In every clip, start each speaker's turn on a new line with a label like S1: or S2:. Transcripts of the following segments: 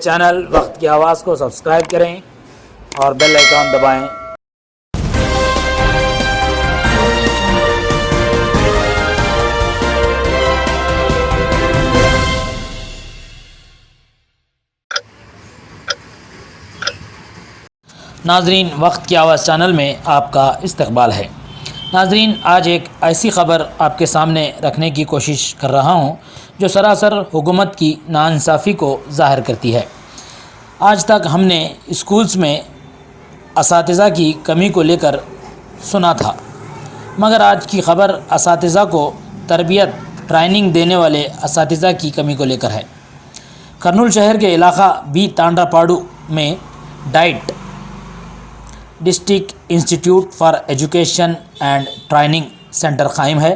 S1: Channel وقت کی آواز کو سبسکرائب کریں اور بیل آئیکن دبائیں۔ ناظرین، وقت کی آواز چینل میں آپ کا استقبال ہے۔ ناظرین، آج ایک ایسی خبر آپ کے سامنے رکھنے کی کوشش کر رہا ہوں جو سراسر حکومت کی ناانصافی کو ظاہر کرتی ہے۔ آج تک ہم نے اسکولز میں اساتذہ کی کمی کو لے کر سنا تھا، مگر آج کی خبر اساتذہ کو تربیت ٹریننگ دینے والے اساتذہ کی کمی کو لے کر ہے۔ کرنول شہر کے علاقہ بی تانڈا پاڑو میں diet district institute for education and training centre قائم ہے۔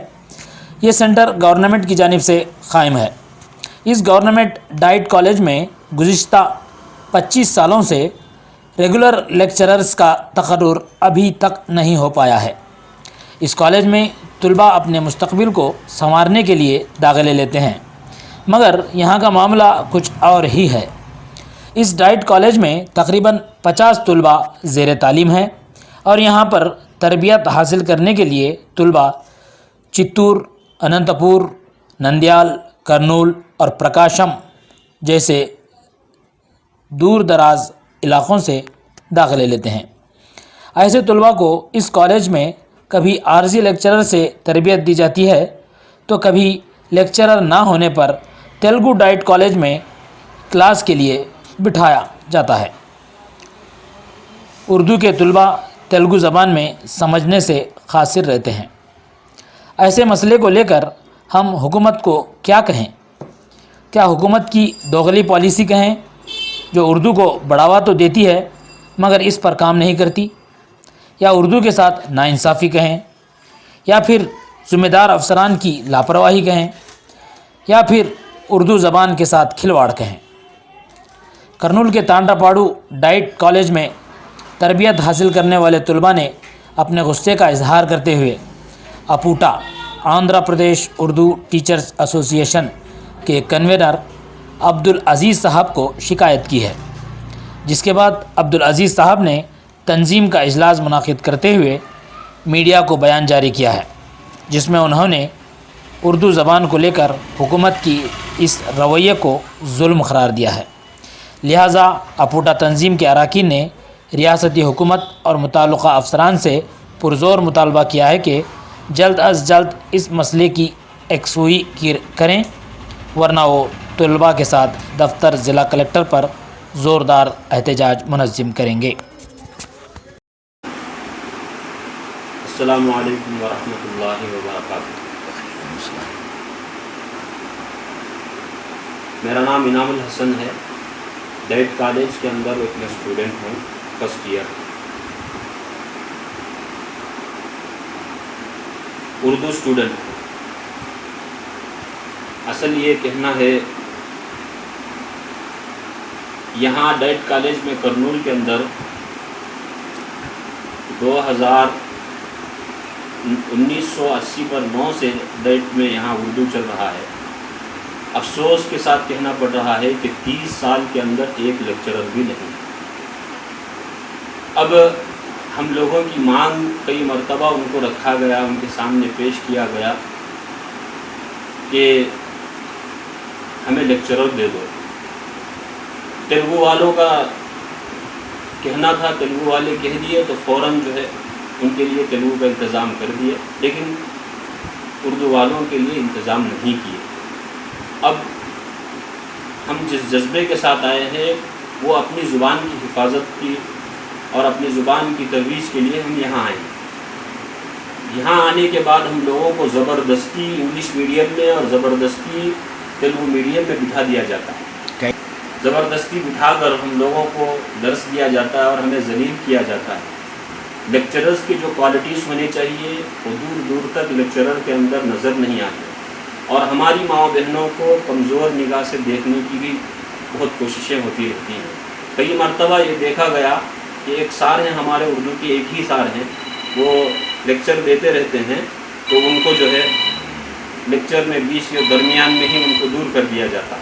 S1: یہ سینٹر گورنمنٹ کی جانب سے قائم ہے۔ اس گورنمنٹ ڈائٹ کالج میں گزشتہ 25 سالوں سے ریگولر لیکچررز کا تقرر ابھی تک نہیں ہو پایا ہے۔ اس کالج میں طلباء اپنے مستقبل کو سنوارنے کے لیے داخلے لیتے ہیں، مگر یہاں کا معاملہ کچھ اور ہی ہے۔ اس ڈائٹ کالج میں تقریباً 50 طلباء زیر تعلیم ہیں اور یہاں پر تربیت حاصل کرنے کے لیے طلباء چتور، اننت پور، نندیال، کرنول اور پرکاشم جیسے دور دراز علاقوں سے داخلے لیتے ہیں۔ ایسے طلباء کو اس کالج میں کبھی عارضی لیکچرر سے تربیت دی جاتی ہے تو کبھی لیکچرر نہ ہونے پر تیلگو ڈائٹ کالج میں کلاس کے لیے بٹھایا جاتا ہے۔ اردو کے طلباء تیلگو زبان میں سمجھنے سے قاصر رہتے ہیں۔ ایسے مسئلے کو لے کر ہم حکومت کو کیا کہیں؟ کیا حکومت کی دوغلی پالیسی کہیں جو اردو کو بڑھاوا تو دیتی ہے مگر اس پر کام نہیں کرتی، یا اردو کے ساتھ ناانصافی کہیں، یا پھر ذمہ دار افسران کی لاپرواہی کہیں، یا پھر اردو زبان کے ساتھ کھلواڑ کہیں؟ کرنول کے تانڈا پاڑو ڈائٹ کالج میں تربیت حاصل کرنے والے طلباء نے اپنے غصے کا اظہار کرتے ہوئے اپوٹا آندھرا پردیش اردو ٹیچرز ایسوسی ایشن کے کنوینر عبدالعزیز صاحب کو شکایت کی ہے، جس کے بعد عبدالعزیز صاحب نے تنظیم کا اجلاس منعقد کرتے ہوئے میڈیا کو بیان جاری کیا ہے، جس میں انہوں نے اردو زبان کو لے کر حکومت کی اس رویے کو ظلم قرار دیا ہے۔ لہٰذا اپوٹا تنظیم کے اراکین نے ریاستی حکومت اور متعلقہ افسران سے پرزور مطالبہ کیا ہے کہ جلد از جلد اس مسئلے کی یکسوئی کریں، ورنہ وہ طلباء کے ساتھ دفتر ضلع کلکٹر پر زوردار احتجاج منظم کریں گے۔
S2: السلام علیکم ورحمۃ اللہ وبرکاتہ۔ میرا نام انعام الحسن ہے۔ ڈائٹ کالج کے اندر ایک میں اسٹوڈنٹ ہوں، فرسٹ ایئر۔ اردو اسٹوڈنٹ ہوں۔ اصل یہ کہنا ہے، یہاں ڈائٹ کالج میں کرنول کے اندر 1980 پر 9 سے ڈائٹ میں یہاں اردو چل رہا ہے۔ افسوس کے ساتھ کہنا پڑ رہا ہے کہ 30 سال کے اندر ایک لیکچرر بھی نہیں۔ اب ہم لوگوں کی مانگ کئی مرتبہ ان کو رکھا گیا، ان کے سامنے پیش کیا گیا کہ ہمیں لیکچرر دے دو۔ تیلگو والوں کا کہنا تھا، تیلگو والے کہہ دیے تو فوراً جو ہے ان کے لیے تیلگو کا انتظام کر دیے، لیکن اردو والوں کے لیے انتظام نہیں کیے۔ اب ہم جس جذبے کے ساتھ آئے ہیں وہ اپنی زبان کی حفاظت کی اور اپنی زبان کی ترویج کے لیے ہم یہاں آئے ہیں۔ یہاں آنے کے بعد ہم لوگوں کو زبردستی انگلش میڈیم میں اور زبردستی تیلگو میڈیم میں بٹھا دیا جاتا ہے۔ زبردستی بٹھا کر ہم لوگوں کو درس دیا جاتا ہے اور ہمیں ذلیل کیا جاتا ہے۔ لیکچررز کی جو کوالٹیز ہونی چاہیے وہ دور دور تک لیکچرر کے اندر نظر نہیں آتی، اور ہماری ماں بہنوں کو کمزور نگاہ سے دیکھنے کی بھی بہت کوششیں ہوتی رہتی ہیں۔ کئی مرتبہ یہ دیکھا گیا کہ ایک سار ہیں ہمارے اردو کے، ایک ہی سار ہیں، وہ لیکچر دیتے رہتے ہیں تو ان کو جو ہے لیکچر میں بیچ کے درمیان میں ہی ان کو دور کر دیا جاتا ہے۔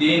S3: 3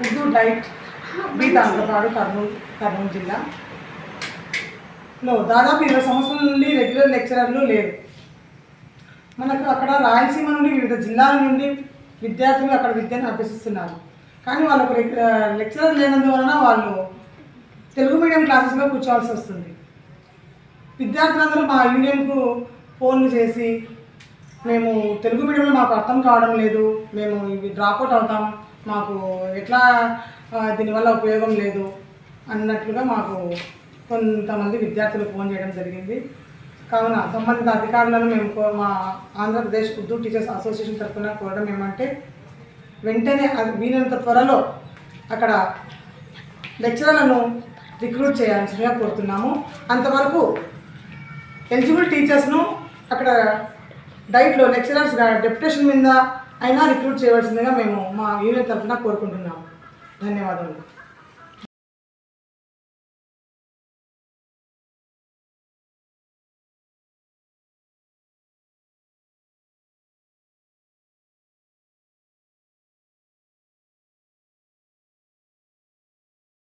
S4: ఉర్దూ డైట్ బి తాండ్రపాడు కర్నూలు జిల్లాలో దాదాపు 20 సంవత్సరాల నుండి రెగ్యులర్ లెక్చరర్లు లేరు. మనకు అక్కడ రాయలసీమ నుండి వివిధ జిల్లాల నుండి విద్యార్థులు అక్కడ విద్యను అభ్యసిస్తున్నారు. కానీ వాళ్ళకు లెక్చరర్ లేనందువలన వాళ్ళు తెలుగు మీడియం క్లాసెస్లో కూర్చోవాల్సి వస్తుంది. విద్యార్థులందరూ మా యూనియన్కు ఫోన్లు చేసి మేము తెలుగు మీడియంలో మాకు అర్థం కావడం లేదు, మేము ఇవి డ్రాప్అవుట్ అవుతాం, మాకు ఎట్లా దీనివల్ల ఉపయోగం లేదు అన్నట్లుగా మాకు కొంతమంది విద్యార్థులు ఫోన్ చేయడం జరిగింది. కావున సంబంధిత అధికారులను మేము మా ఆంధ్రప్రదేశ్ ఉర్దూ టీచర్స్ అసోసియేషన్ తరఫున కోరడం ఏమంటే వెంటనే వీలైనంత త్వరలో అక్కడ లెక్చరర్లను రిక్రూట్ చేయాల్సిందిగా కోరుతున్నాము. అంతవరకు ఎలిజిబుల్ టీచర్స్ను అక్కడ డైట్లో లెక్చరర్స్ డెప్యుటేషన్ మీద అయినా రిక్రూట్ చేయవలసిందిగా మేము మా యూనియన్ తరఫున కోరుకుంటున్నాము. ధన్యవాదాలు.